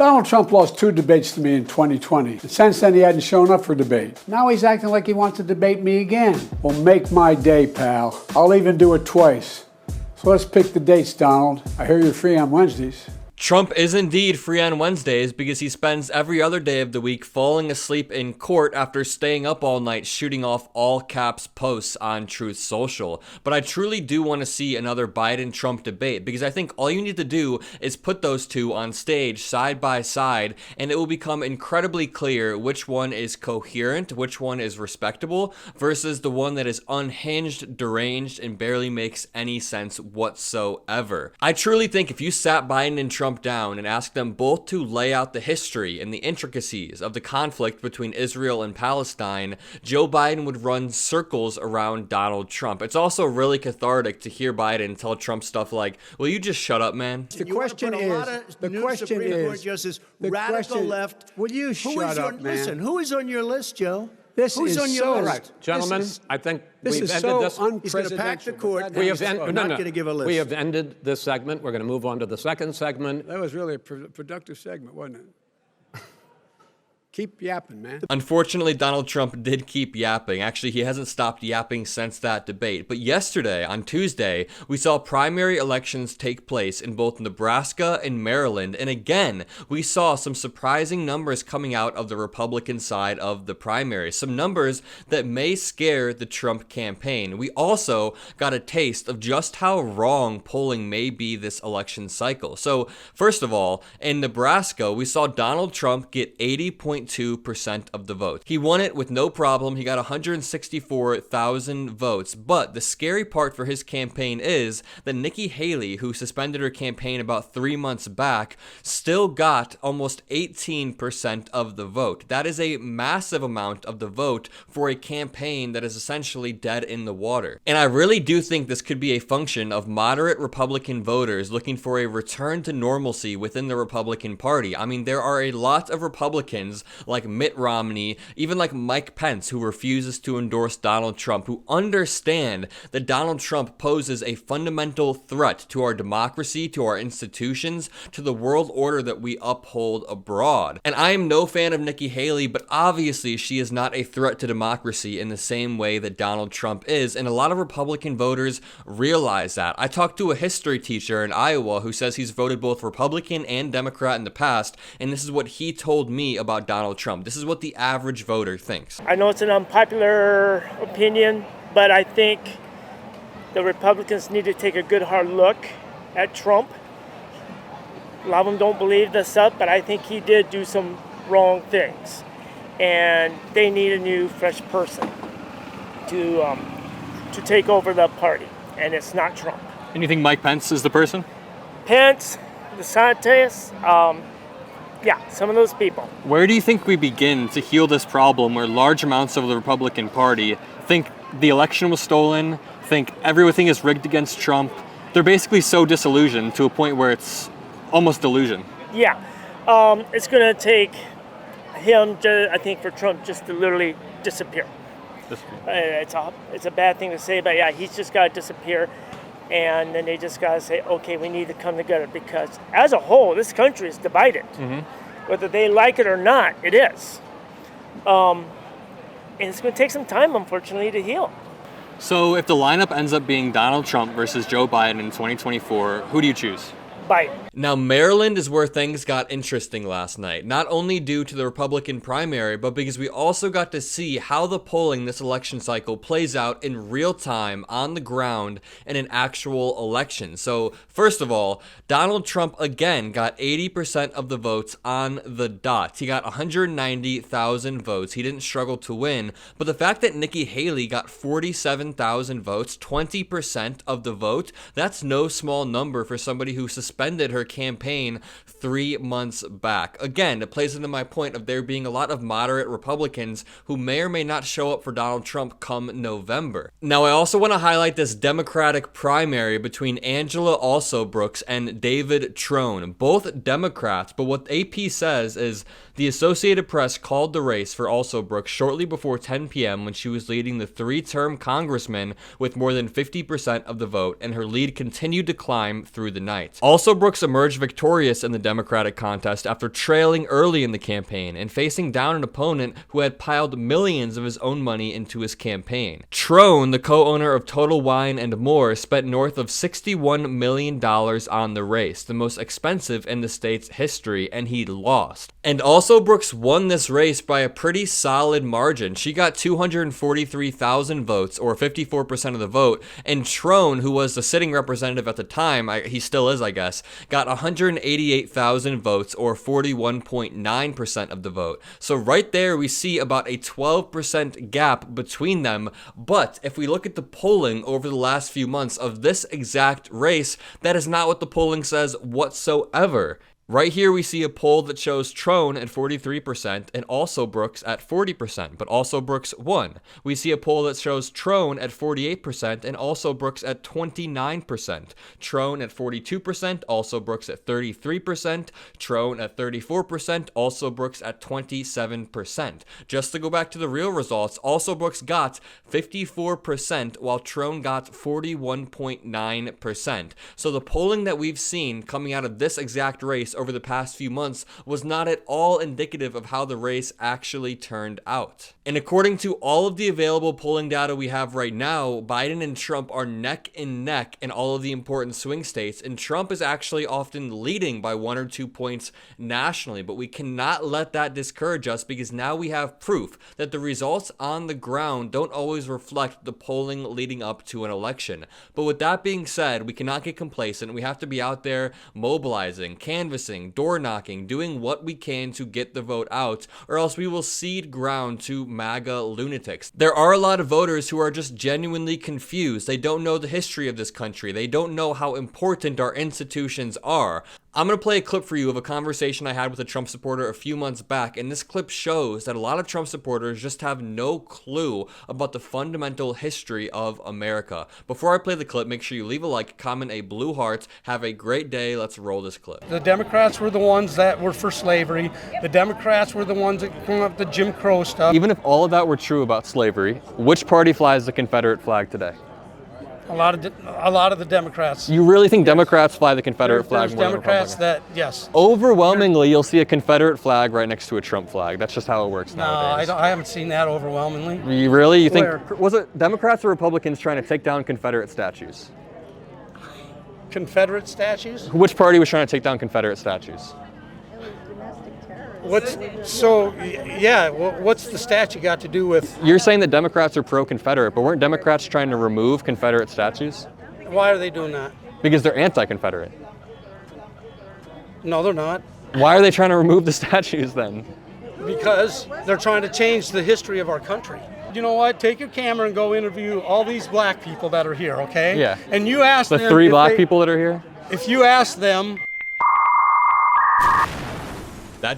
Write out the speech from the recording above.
Donald Trump lost 2 debates to me in 2020. And since then, he hadn't shown up for debate. Now he's acting like he wants to debate me again. Well, make my day, pal. I'll even do it twice. So let's pick the dates, Donald. I hear you're free on Wednesdays. Trump is indeed free on Wednesdays because he spends every other day of the week falling asleep in court after staying up all night shooting off all caps posts on Truth Social. But I truly do want to see another Biden-Trump debate because I think all you need to do is put those two on stage side by side and it will become incredibly clear which one is coherent, which one is respectable versus the one that is unhinged, deranged, and barely makes any sense whatsoever. I truly think if you sat Biden and Trump down and ask them both to lay out the history and the intricacies of the conflict between Israel and Palestine, Joe Biden would run circles around Donald Trump. It's also really cathartic to hear Biden tell Trump stuff like, will you just shut up, man? The question is, radical left. Will you shut up, man? Listen, who is on your list, Joe? This Who's is on your so, list? Right, gentlemen, I think this we've is ended so this. He's going to pack the court. We have not going to give a list. We have ended this segment. We're going to move on to the second segment. That was really a productive segment, wasn't it? Keep yapping, man. Unfortunately, Donald Trump did keep yapping. Actually, he hasn't stopped yapping since that debate. But yesterday, on Tuesday, we saw primary elections take place in both Nebraska and Maryland. And again, we saw some surprising numbers coming out of the Republican side of the primary. Some numbers that may scare the Trump campaign. We also got a taste of just how wrong polling may be this election cycle. So, first of all, in Nebraska, we saw Donald Trump get 80.2% of the vote. He won it with no problem. He got 164,000 votes. But the scary part for his campaign is that Nikki Haley, who suspended her campaign about 3 months back, still got almost 18% of the vote. That is a massive amount of the vote for a campaign that is essentially dead in the water. And I really do think this could be a function of moderate Republican voters looking for a return to normalcy within the Republican Party. I mean, there are a lot of Republicans like Mitt Romney, even like Mike Pence, who refuses to endorse Donald Trump, who understand that Donald Trump poses a fundamental threat to our democracy, to our institutions, to the world order that we uphold abroad. And I am no fan of Nikki Haley, but obviously she is not a threat to democracy in the same way that Donald Trump is, and a lot of Republican voters realize that. I talked to a history teacher in Iowa who says he's voted both Republican and Democrat in the past, and this is what he told me about Donald Trump. This is what the average voter thinks. I know it's an unpopular opinion, but I think the Republicans need to take a good hard look at Trump. A lot of them don't believe this stuff, but I think he did do some wrong things. And they need a new, fresh person to take over the party, and it's not Trump. And you think Mike Pence is the person? Pence, DeSantis, yeah, some of those people. Where do you think we begin to heal this problem where large amounts of the Republican Party think the election was stolen, think everything is rigged against Trump? They're basically so disillusioned to a point where it's almost delusion. Yeah, it's going to take him, I think, for Trump just to literally disappear. It's a bad thing to say, but yeah, he's just got to disappear. And then they just got to say, okay, we need to come together because as a whole, this country is divided. Mm-hmm. Whether they like it or not, it is. And it's going to take some time, unfortunately, to heal. So if the lineup ends up being Donald Trump versus Joe Biden in 2024, who do you choose? Biden. Now, Maryland is where things got interesting last night, not only due to the Republican primary, but because we also got to see how the polling this election cycle plays out in real time on the ground in an actual election. So, first of all, Donald Trump again got 80% of the votes on the dot. He got 190,000 votes. He didn't struggle to win, but the fact that Nikki Haley got 47,000 votes, 20% of the vote, that's no small number for somebody who suspended her campaign 3 months back. Again, it plays into my point of there being a lot of moderate Republicans who may or may not show up for Donald Trump come November. Now, I also want to highlight this Democratic primary between Angela Alsobrooks and David Trone, both Democrats, but what AP says is the Associated Press called the race for Alsobrooks shortly before 10 p.m. when she was leading the three-term congressman with more than 50% of the vote, and her lead continued to climb through the night. Also, Brooks emerged victorious in the Democratic contest after trailing early in the campaign and facing down an opponent who had piled millions of his own money into his campaign. Trone, the co-owner of Total Wine and More, spent north of $61 million on the race, the most expensive in the state's history, and he lost. And also, Brooks won this race by a pretty solid margin. She got 243,000 votes, or 54% of the vote, and Trone, who was the sitting representative at the time, he still is, I guess, got 188,000 votes, or 41.9% of the vote. So right there, we see about a 12% gap between them. But if we look at the polling over the last few months of this exact race, that is not what the polling says whatsoever. Right here, we see a poll that shows Trone at 43% and also Brooks at 40%, but also Brooks won. We see a poll that shows Trone at 48% and also Brooks at 29%. Trone at 42%, also Brooks at 33%. Trone at 34%, also Brooks at 27%. Just to go back to the real results, also Brooks got 54% while Trone got 41.9%. So the polling that we've seen coming out of this exact race over the past few months was not at all indicative of how the race actually turned out. And according to all of the available polling data we have right now, Biden and Trump are neck and neck in all of the important swing states, and Trump is actually often leading by 1 or 2 points nationally, but we cannot let that discourage us because now we have proof that the results on the ground don't always reflect the polling leading up to an election. But with that being said, we cannot get complacent. We have to be out there mobilizing, canvassing, door knocking, doing what we can to get the vote out, or else we will cede ground to MAGA lunatics. There are a lot of voters who are just genuinely confused. They don't know the history of this country. They don't know how important our institutions are. I'm going to play a clip for you of a conversation I had with a Trump supporter a few months back, and this clip shows that a lot of Trump supporters just have no clue about the fundamental history of America. Before I play the clip, make sure you leave a like, comment a blue heart. Have a great day. Let's roll this clip. The Democrats were the ones that were for slavery. The Democrats were the ones that came up with the Jim Crow stuff. Even if all of that were true about slavery, which party flies the Confederate flag today? A lot of the Democrats. You really think Democrats fly the Confederate flag There's more than Democrats Republicans? that, yes. Overwhelmingly, you'll see a Confederate flag right next to a Trump flag. That's just how it works No, nowadays. I haven't seen that overwhelmingly. You really? You think, Where? was it Democrats or Republicans trying to take down Confederate statues? Confederate statues? Which party was trying to take down Confederate statues? What's the statue got to do with? You're saying that Democrats are pro-Confederate, but weren't Democrats trying to remove Confederate statues? Why are they doing that? Because they're anti-Confederate. No, they're not. Why are they trying to remove the statues then? Because they're trying to change the history of our country. You know what? Take your camera and go interview all these black people that are here, okay? Yeah. And you ask The them 3 if black they- people that are here? If you ask them